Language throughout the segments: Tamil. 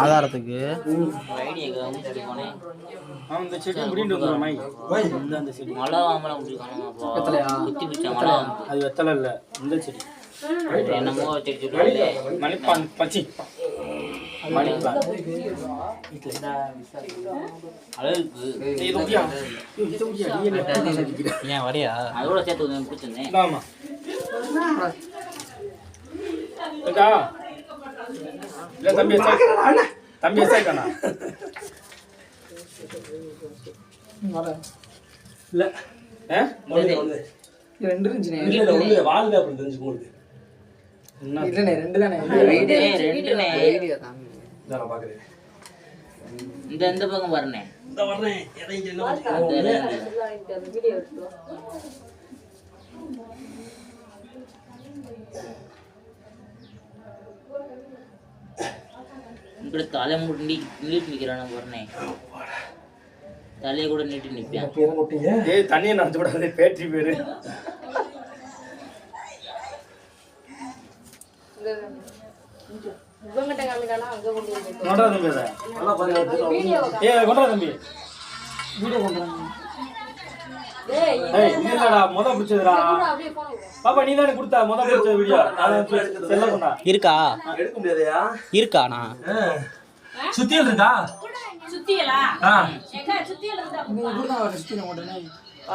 ஆதாரத்துக்கு அது வெத்தலை இல்ல இந்த செடி என்னமோ மணிப்பான் பச்சி மணிப்பான் ஏன் வரையா அதோட சேர்த்து பிடிச்சிருந்தேன். ஆமா இல்ல தம்பி தம்பி சாய்க்கானா இல்ல ரெண்டு இருந்துச்சுனே இல்ல ஒண்ணு வாங்குங்க அப்படி தெரிஞ்சுக்கோங்க. இல்லனே ரெண்டு தானே ரெண்டுனே ஐடியா தான் நான் பாக்குறேன். இந்த பக்கம் வரனே இந்த வரேன் எதைங்க என்ன வீடியோ எடுத்து இப்படி தலை முடி நீட்டு நிக்கிறான வரனே தலையை கூட நீட்டி நிப்பேன். பேரை கொட்டீங்க. ஏய் தண்ணியை நடந்து விடாதே பேட்டரி பேரு இவங்கிட்ட காமிக்கானா அங்க கொண்டு வந்து கொண்டா தம்பி அதை நல்லா பாருங்க. வீடியோ ஏய் கொண்டா தம்பி வீடியோ பண்றாங்க டேய் ஏய் இது இல்லடா முத பிடிச்சதுடா அப்படியே போன் பாப்பா நீ தானே கொடுத்தா முத பிடிச்ச வீடியோ செல்ல கொண்டா இருக்கா எடுக்க முடியாதயா? இருக்காண்ணா சுத்தியல் இருக்கா? சுத்தியலா ஆ. எங்க சுத்தியல இருந்தா நீ குடுதா சுத்தின உடனே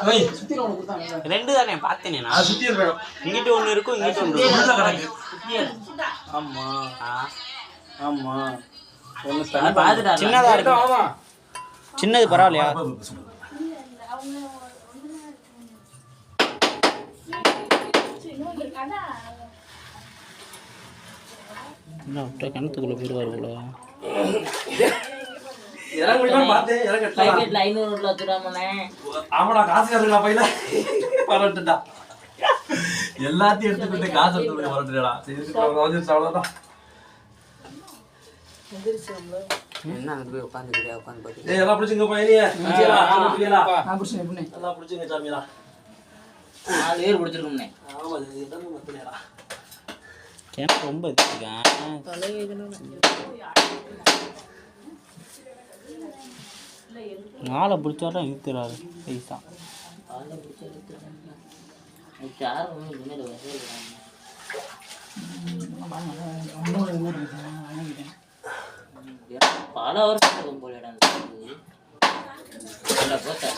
ஓய் சுத்தின உனக்கு குடுத்தாங்க ரெண்டு தானே பார்த்தேனே அது நான். சுத்தியல் வேணும். இங்கிட்டு ஒண்ணு இருக்கும் இங்கிட்டு ஒண்ணு இருக்கும். உள்ள கிடக்கு. ஆமா ஆ, ஆமா ஒன்னு நான் பார்த்துட்டேன். சின்னதா இருக்கு. ஆமா சின்னது பரவாயில்லையா? என்ன விட்டா கிணத்துக்குள்ள போயிருவாரு போல. இறங்க முடியுமான்னு பார்த்தேன். இறங்க எட்டலாம். பாக்கெட்ல 500 உள்ள வச்சுடாமனே. ஆமாடா காசுக்காரங்களா பையில வரட்டுடா. எல்லாத்தையும் எடுத்துக்கிட்டு காசு எடுத்து வரட்டுடா. சரி வந்துருச்சு அவ்வளவுதான். என்ன அங்க போய் உட்கார்ந்துக்கிறியா உட்கார்ந்து பாத்து ஏய் எல்லாம் பிடிச்சுங்க பையனியே. புரியலா? நான் புடிச்சேன் எப்பனே எல்லாம் பிடிச்சுங்க சாமியா. 4 பேர் பிடிச்சிருக்கோம்னே. ஆமா இது என்னன்னு புரியலா. கிணறு ரொம்ப வச்சிருக்கேன். மாலை பிடிச்சாலும் இழுத்துறாரு பைசா. யாரும் ஒன்றும் முன்னாடி பல வருஷம் போல இடம் போட்டேன்.